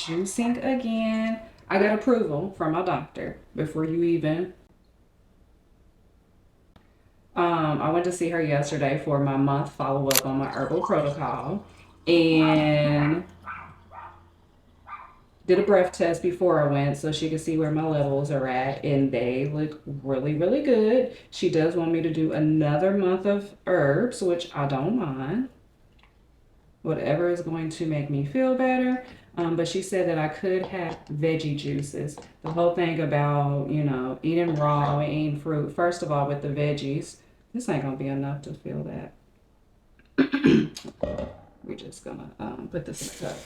juicing again. I got approval from my doctor before you even. I went to see her yesterday for my month follow-up on my herbal protocol and did a breath test before I went so she could see where my levels are at, and they look really, really good. She does want me to do another month of herbs, which I don't mind. Whatever is going to make me feel better. But she said that I could have veggie juices. The whole thing about, you know, eating raw and eating fruit. First of all, with the veggies, this ain't gonna be enough to feel that. We're just gonna put this in a cup.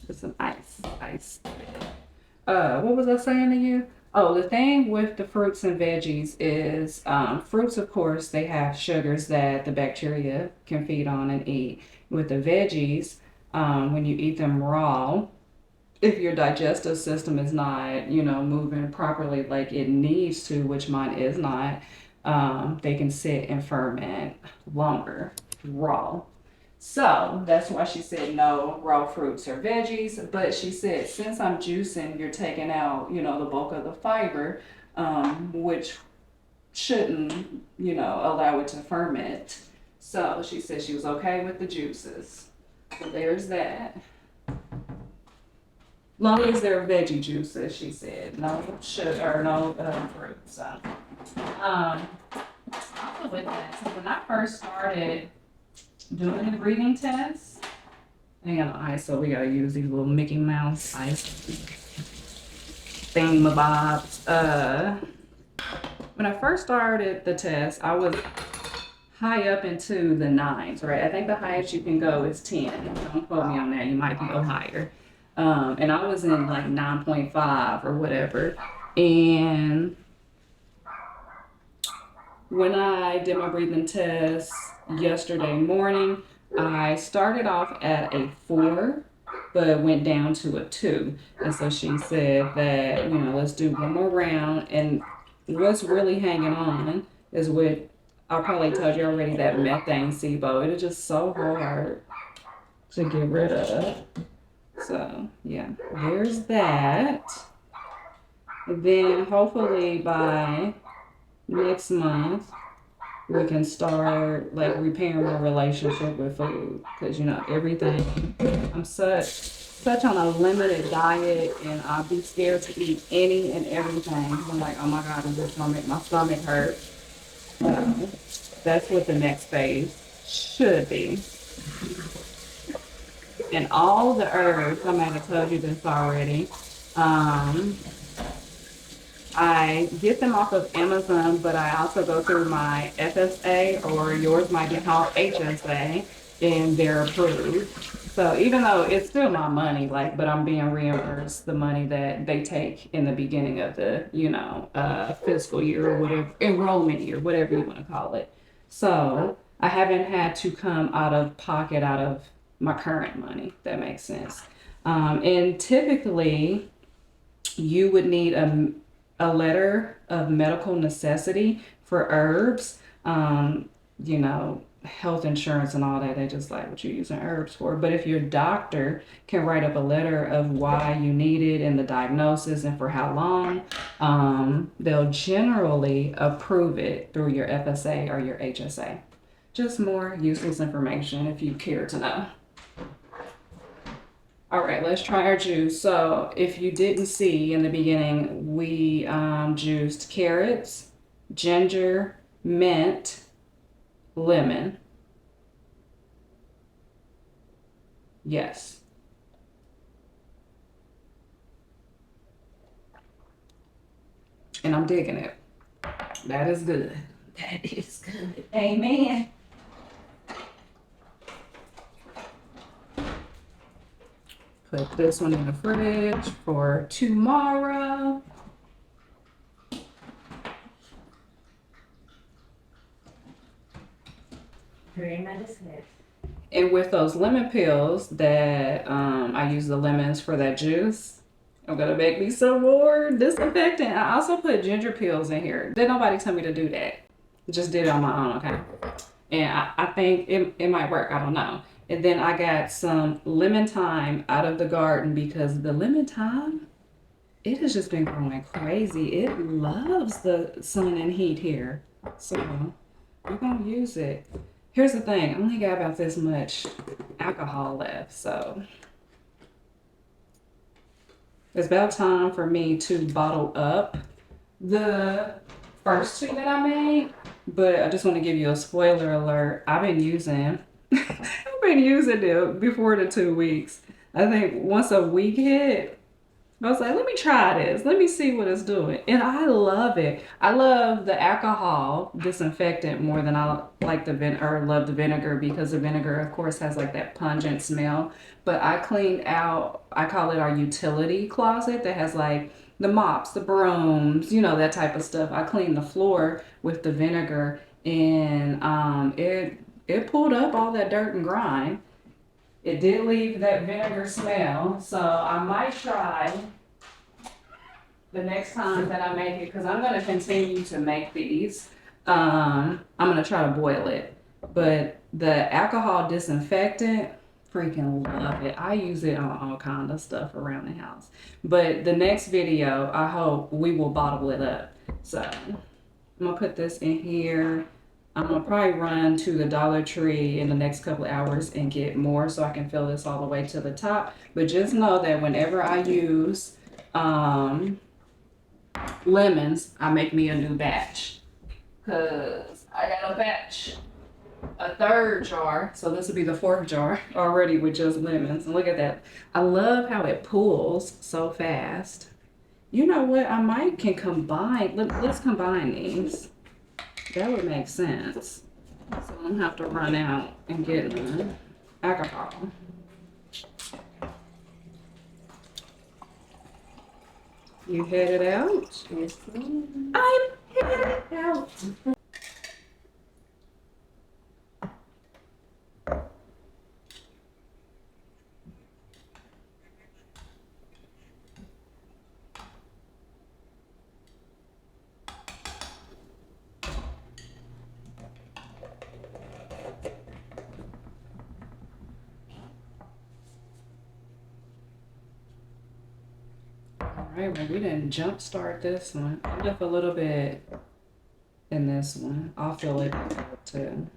Put some ice. What was I saying to you? Oh, the thing with the fruits and veggies is fruits, of course, they have sugars that the bacteria can feed on and eat. With the veggies, when you eat them raw, if your digestive system is not, you know, moving properly like it needs to, which mine is not, they can sit and ferment longer raw. So that's why she said no raw fruits or veggies. But she said since I'm juicing, you're taking out, you know, the bulk of the fiber, which shouldn't, you know, allow it to ferment. So she said she was okay with the juices. So there's that. Long as they're veggie juices, she said. No sugar or no fruit. So, also with that, so when I first started doing the breathing test, I got no ice, so we gotta use these little Mickey Mouse ice thingamabobs. When I first started the test, I was high up into the 9s, right? I think the highest you can go is 10. Don't quote me on that. You might go higher. And I was in like 9.5 or whatever. And when I did my breathing test yesterday morning, I started off at a 4, but went down to a 2. And so she said that, you know, let's do one more round. And what's really hanging on is what I probably told you already, that methane SIBO. It is just so hard to get rid of. So, yeah, there's that. Then hopefully by next month, we can start like repairing my relationship with food. Because, you know, everything, I'm such on a limited diet, and I'll be scared to eat any and everything. I'm like, oh my God, is this gonna make my stomach hurt? That's what the next phase should be. And all the herbs, I might have told you this already, I get them off of Amazon, but I also go through my FSA, or yours might be called HSA, and they're approved. So even though it's still my money, like, but I'm being reimbursed the money that they take in the beginning of the, you know, fiscal year or whatever, enrollment year, whatever you want to call it. So I haven't had to come out of pocket out of my current money. If that makes sense. And typically, you would need a letter of medical necessity for herbs. You know, health insurance and all that, they just like what you're using herbs for. But if your doctor can write up a letter of why you need it and the diagnosis and for how long, they'll generally approve it through your FSA or your HSA. Just more useless information if you care to know. All right, let's try our juice. So if you didn't see in the beginning, we juiced carrots, ginger, mint, lemon. Yes. And I'm digging it. That is good. That is good. Amen. Put this one in the fridge for tomorrow. Very medicine. And with those lemon pills that I use the lemons for that juice, I'm gonna make me some more disinfectant. I also put ginger pills in here. Did nobody tell me to do that? Just did it on my own, okay? And I think it might work. I don't know. And then I got some lemon thyme out of the garden because the lemon thyme, it has just been growing crazy. It loves the sun and heat here. So we're going to use it. Here's the thing. I only got about this much alcohol left. So it's about time for me to bottle up the first two that I made. But I just want to give you a spoiler alert. I've been using it before the 2 weeks. I think once a week hit, I was like, let me try this. Let me see what it's doing. And I love it. I love the alcohol disinfectant more than I like the love the vinegar, because the vinegar, of course, has like that pungent smell. But I cleaned out, I call it our utility closet that has like the mops, the brooms, that type of stuff. I cleaned the floor with the vinegar, and it pulled up all that dirt and grime. It did leave that vinegar smell, so I might try the next time that I make it, because I'm going to continue to make these. I'm going to try to boil it. But the alcohol disinfectant, freaking love it. I use it on all kind of stuff around the house. But the next video, I hope we will bottle it up. So I'm going to put this in here. I'm going to probably run to the Dollar Tree in the next couple of hours and get more so I can fill this all the way to the top. But just know that whenever I use lemons, I make me a new batch. Because I got a third jar. So this will be the fourth jar already with just lemons. And look at that. I love how it pulls so fast. You know what? I might can combine. Let's combine these. That would make sense. So I don't have to run out and get alcohol. You headed out? Yes, ma'am. I'm headed out. All right, well, we didn't jump start this one. I left a little bit in this one. I'll fill it up too.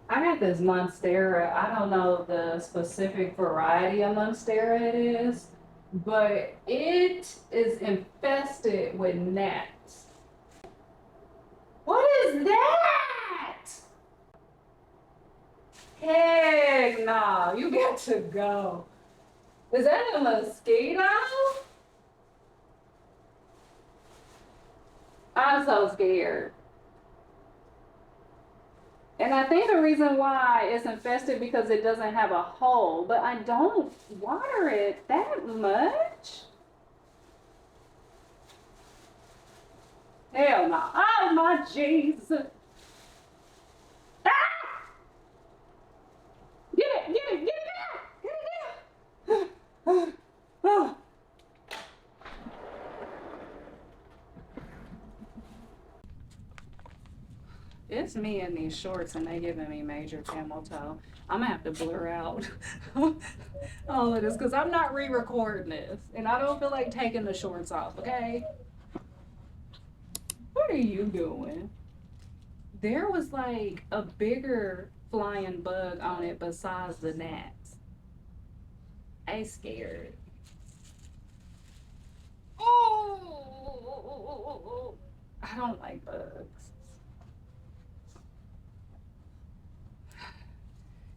I got this Monstera. I don't know the specific variety of Monstera it is, but it is infested with gnats. What is that? Heck no, you got to go. Is that a mosquito? I'm so scared. And I think the reason why it's infested because it doesn't have a hole, but I don't water it that much. Hell no. Oh my Jesus. Ah! Get it down. Get it down. Oh. It's me in these shorts and they giving me major camel toe. I'm gonna have to blur out all of this because I'm not re-recording this and I don't feel like taking the shorts off, okay? What are you doing? There was like a bigger flying bug on it besides the gnats. I scared. Oh, I don't like bugs.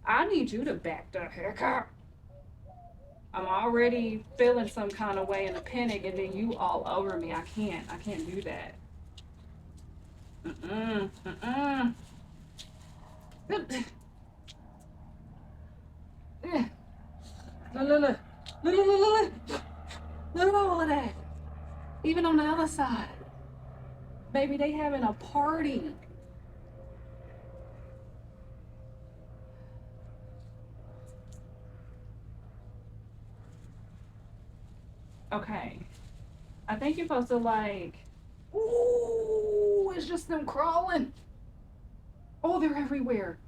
I need you to back the heck up. I'm already feeling some kind of way in a panic, and then you all over me. I can't do that. Mm-mm, mm-mm. Look, look. Look at all of that. Even on the other side. Baby, they having a party. Okay. I think you're supposed to like, ooh, it's just them crawling. Oh, they're everywhere.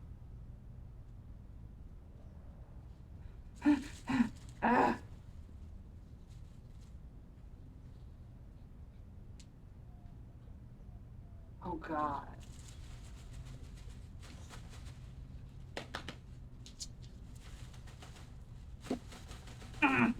Ah. Oh God. Mm.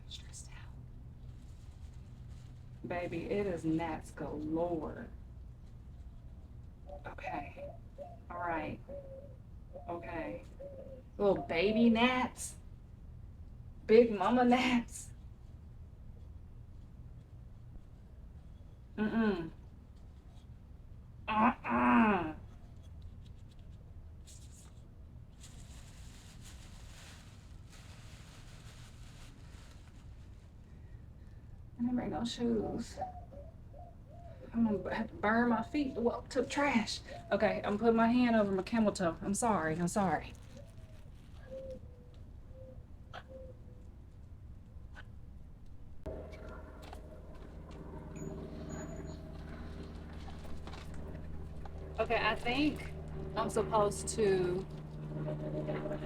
Stressed out. Baby, it is gnats galore. Okay. All right. Okay. Little baby gnats. Big mama gnats. Mm-mm. Uh-uh. I didn't bring no shoes. I'm gonna have to burn my feet to walk to the trash. Okay, I'm putting my hand over my camel toe. I'm sorry. I'm sorry. Okay, I think I'm supposed to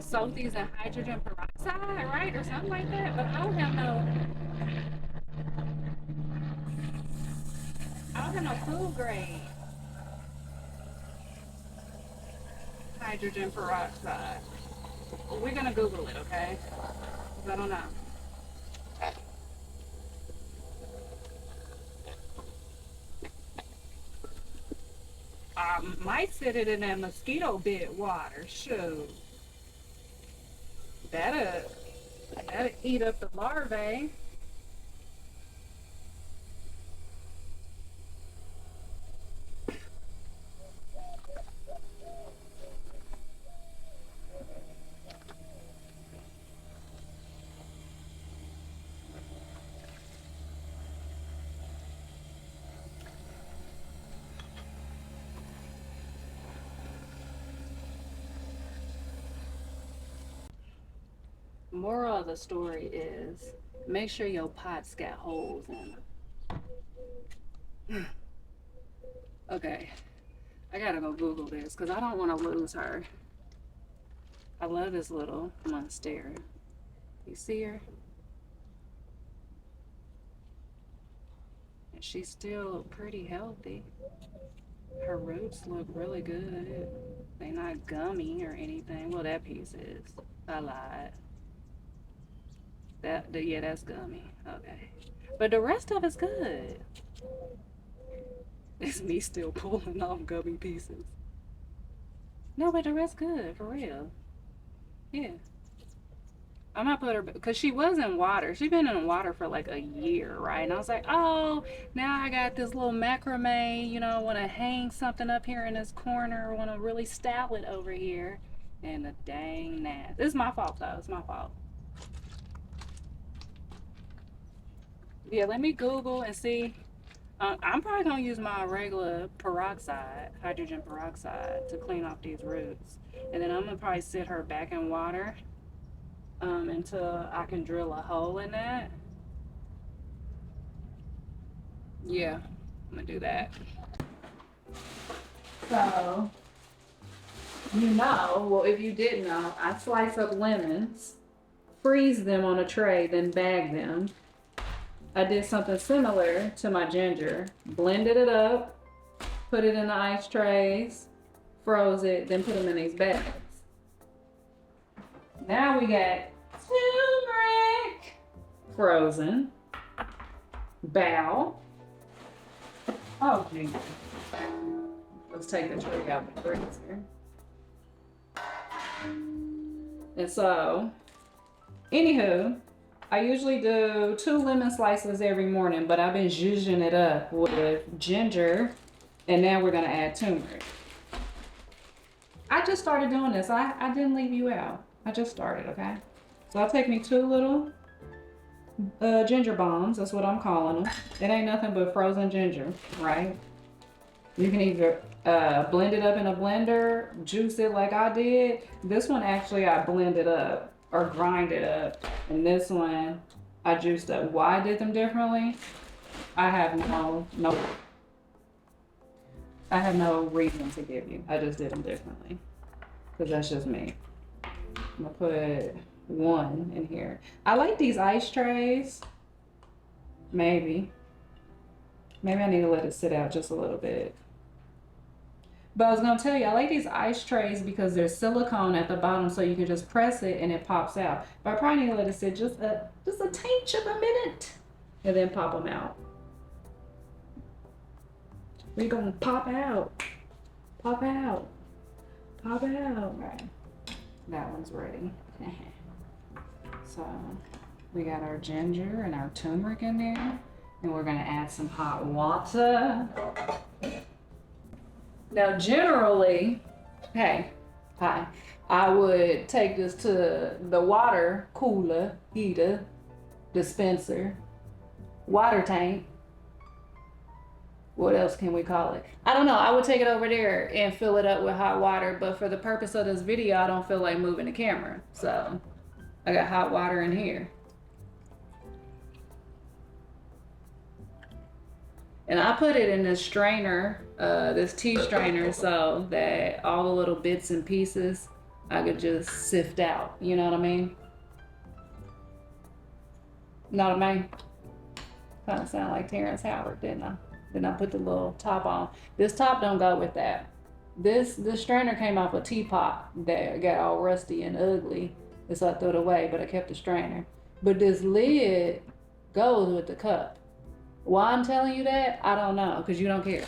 soak these in hydrogen peroxide, right? Or something like that. But I don't have no food grade hydrogen peroxide. We're gonna Google it, okay? 'Cause I don't know. I might sit it in that mosquito bit water. Shoot. That'll, that'll eat up the larvae. Moral of the story is make sure your pots got holes in them. Okay, I gotta go Google this because I don't want to lose her. I love this little monstera. You see her? And she's still pretty healthy. Her roots look really good. They're not gummy or anything. Well, that piece is. I lied. Yeah, that's gummy. Okay. But the rest of it's good. It's me still pulling off gummy pieces. No, but the rest good, for real. Yeah. I'm gonna put her because she was in water. She's been in water for like a year, right? And I was like, oh, now I got this little macrame. Want to hang something up here in this corner. Want to really style it over here. And the dang gnat. This is my fault though. It's my fault. Yeah, let me Google and see. I'm probably gonna use my regular peroxide, hydrogen peroxide, to clean off these roots, and then I'm gonna probably sit her back in water until I can drill a hole in that. Yeah, I'm gonna do that. So, well, if you didn't know, I slice up lemons, freeze them on a tray, then bag them. I did something similar to my ginger, blended it up, put it in the ice trays, froze it, then put them in these bags. Now we got turmeric, frozen, bow. Oh, geez. Let's take the tree out the freezer. And so, anywho, I usually do 2 lemon slices every morning, but I've been zhuzhing it up with ginger, and now we're gonna add turmeric. I just started doing this. I didn't leave you out. I just started, okay? So I'll take me 2 little ginger bombs. That's what I'm calling them. It ain't nothing but frozen ginger, right? You can either blend it up in a blender, juice it like I did. This one actually I blended up or grind it up. And this one I juiced up. Why I did them differently? I have no reason to give you. I just did them differently. Because that's just me. I'm gonna put one in here. I like these ice trays. Maybe I need to let it sit out just a little bit. But I was gonna tell you, I like these ice trays because there's silicone at the bottom, so you can just press it and it pops out. But I probably need to let it sit just a tinge of a minute and then pop them out. We're gonna pop out. Pop out. Pop out. Right. That one's ready. So we got our ginger and our turmeric in there. And we're gonna add some hot water. Now generally, I would take this to the water cooler, heater, dispenser, water tank. What else can we call it? I don't know. I would take it over there and fill it up with hot water, but for the purpose of this video, I don't feel like moving the camera. So I got hot water in here. And I put it in this strainer, this tea strainer, so that all the little bits and pieces I could just sift out. You know what I mean? Know what I mean? Kind of sound like Terrence Howard, didn't I? Then I put the little top on. This top don't go with that. This strainer came off a teapot that got all rusty and ugly, and so I threw it away, but I kept the strainer. But this lid goes with the cup. Why I'm telling you that, I don't know, because you don't care.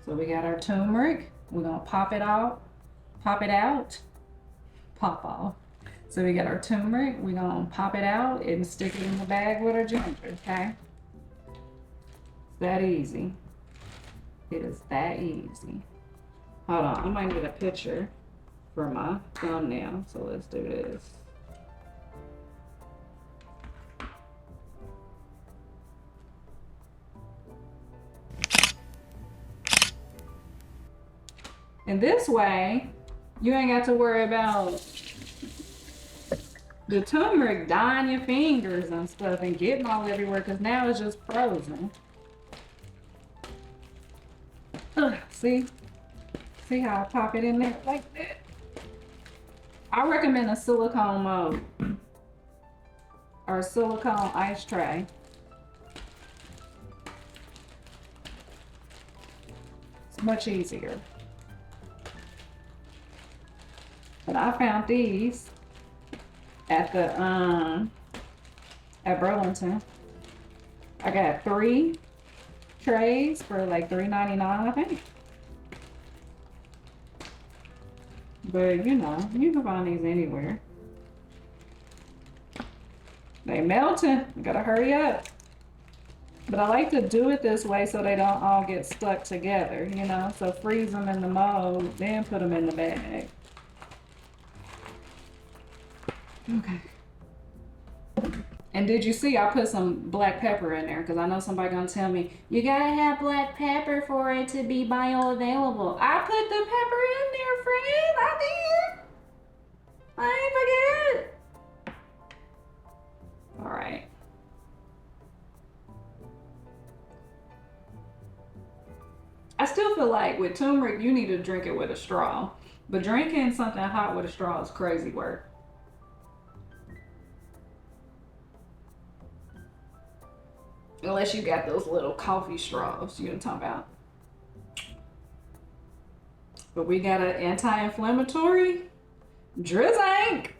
So we got our turmeric. We're gonna pop it out. So we got our turmeric. We're gonna pop it out and stick it in the bag with our ginger, okay? It's that easy. It is that easy. Hold on, I might need a picture for my thumbnail, so let's do this. And this way, you ain't got to worry about the turmeric dyeing your fingers and stuff and getting all everywhere, because now it's just frozen. See? See how I pop it in there like that? I recommend a silicone mold or a silicone ice tray. It's much easier. But I found these at the at Burlington. I got 3 trays for like $3.99, I think. But you know, you can find these anywhere. They melting. You gotta hurry up. But I like to do it this way so they don't all get stuck together, you know? So freeze them in the mold, then put them in the bag. Okay. And did you see I put some black pepper in there? Because I know somebody gonna tell me, you gotta have black pepper for it to be bioavailable. I put the pepper in there, friend. I did. I ain't forget. All right. I still feel like with turmeric, you need to drink it with a straw. But drinking something hot with a straw is crazy work. Unless you got those little coffee straws, you know what I'm talking about. But we got an anti-inflammatory drizzank.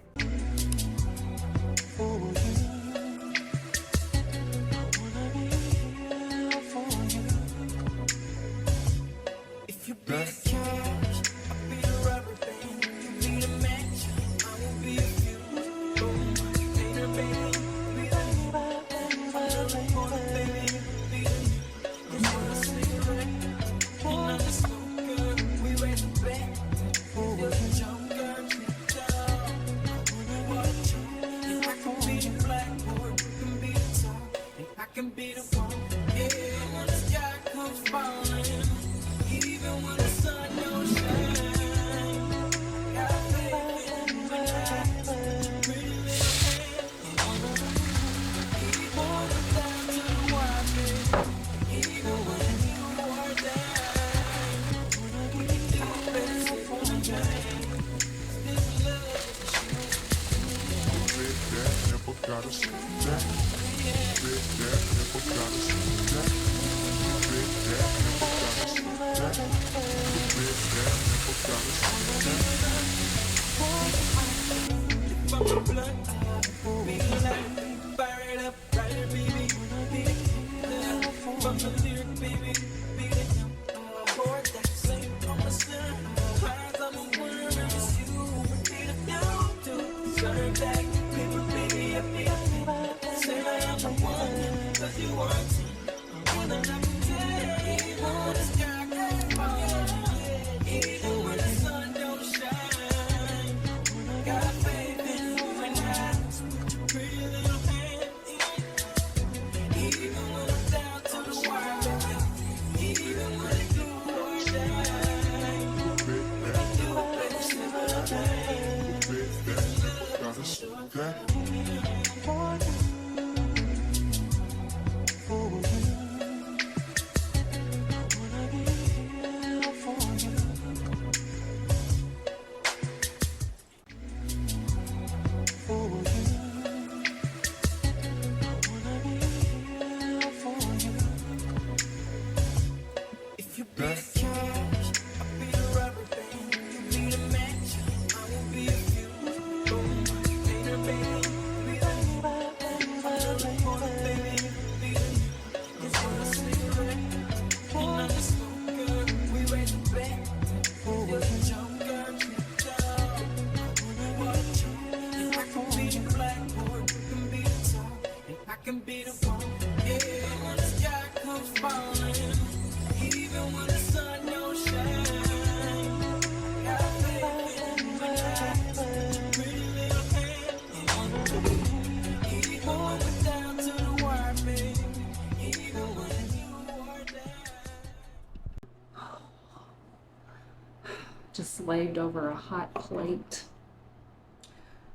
Just slaved over a hot plate.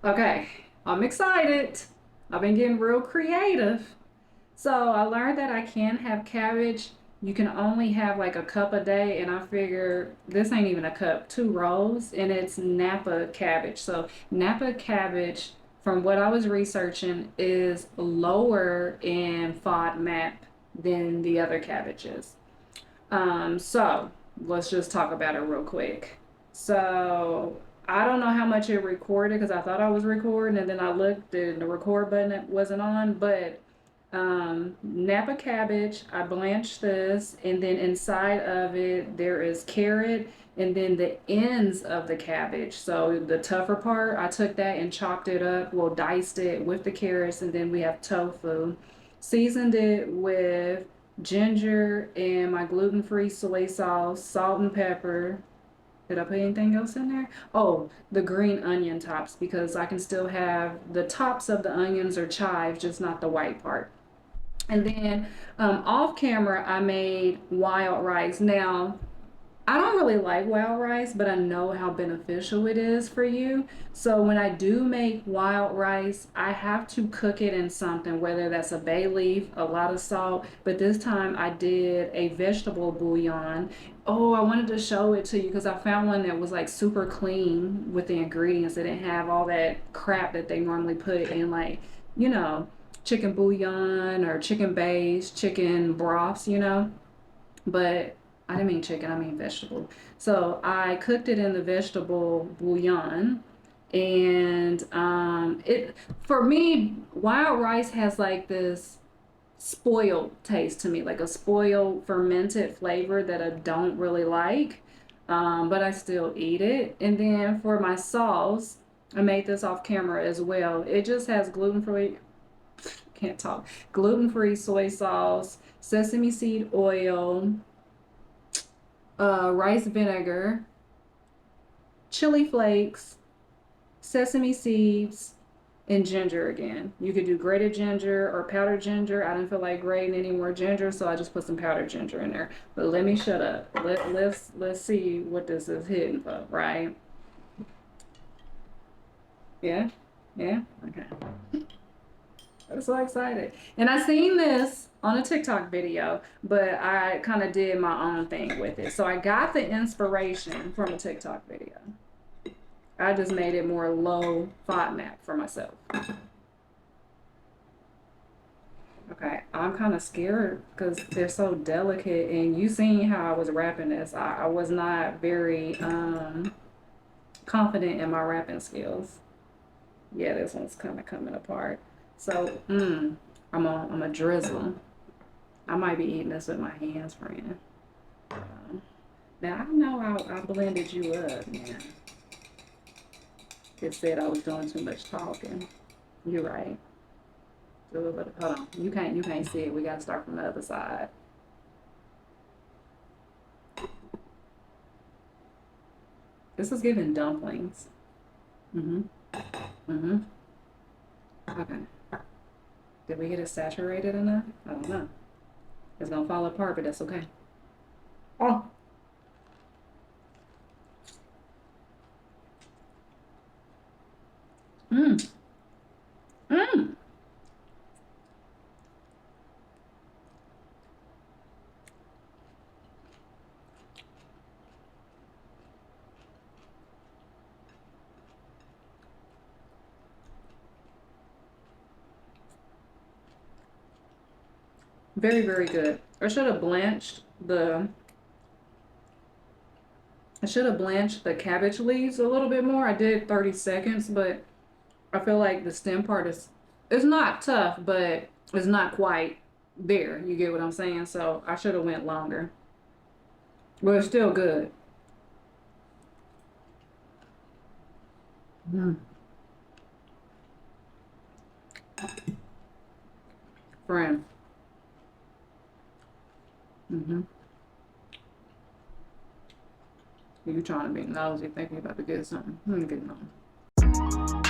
Okay, I'm excited. I've been getting real creative. So I learned that I can have cabbage. You can only have like a cup a day, and I figure this ain't even a cup, 2 rolls, and it's Napa cabbage. So Napa cabbage, from what I was researching, is lower in FODMAP than the other cabbages. So let's just talk about it real quick. So I don't know how much it recorded because I thought I was recording, and then I looked and the record button wasn't on. But Napa cabbage, I blanched this, and then inside of it there is carrot, and then the ends of the cabbage, so the tougher part, I took that and chopped it up, well, diced it with the carrots, and then we have tofu. Seasoned it with ginger and my gluten-free soy sauce, salt and pepper. Did I put anything else in there? Oh, the green onion tops, because I can still have the tops of the onions or chives, just not the white part. And then off camera, I made wild rice. Now, I don't really like wild rice, but I know how beneficial it is for you. So when I do make wild rice, I have to cook it in something, whether that's a bay leaf, a lot of salt. But this time I did a vegetable bouillon. Oh, I wanted to show it to you because I found one that was like super clean with the ingredients. They didn't have all that crap that they normally put in, like, you know, chicken bouillon or chicken base, chicken broths, you know. But I didn't mean chicken, I mean vegetable. So I cooked it in the vegetable bouillon, and it, for me, wild rice has like this spoiled taste to me, like a spoiled fermented flavor that I don't really like, but I still eat it. And then for my sauce, I made this off camera as well. It just has gluten-free, can't talk, gluten-free soy sauce, sesame seed oil, rice vinegar, chili flakes, sesame seeds, and ginger again. You could do grated ginger or powdered ginger. I didn't feel like grating any more ginger, so I just put some powdered ginger in there. But let me shut up. Let's see what this is hitting for, right? Yeah? Yeah? Okay. I'm so excited. And I seen this on a TikTok video, but I kind of did my own thing with it. So I got the inspiration from a TikTok video. I just made it more low FODMAP for myself. Okay, I'm kind of scared because they're so delicate, and you seen how I was wrapping this. I was not very confident in my wrapping skills. Yeah, this one's kind of coming apart. So, I'm a drizzle. I might be eating this with my hands, friend. Now I know I blended you up, man. It said I was doing too much talking. You're right. Do it, but hold on. You can't see it. We gotta start from the other side. This is giving dumplings. Mm-hmm. Mm-hmm. Okay. Did we get it saturated enough? I don't know. It's gonna fall apart, but that's okay. Oh. Mmm. Mmm. Very, very good. I should have blanched the cabbage leaves a little bit more. I did 30 seconds, but I feel like the stem part is it's not tough, but it's not quite there. You get what I'm saying? So I should have went longer. But it's still good. Mm. Friend. Mm-hmm. You trying to be nosy, thinking about to get something. Let me get on.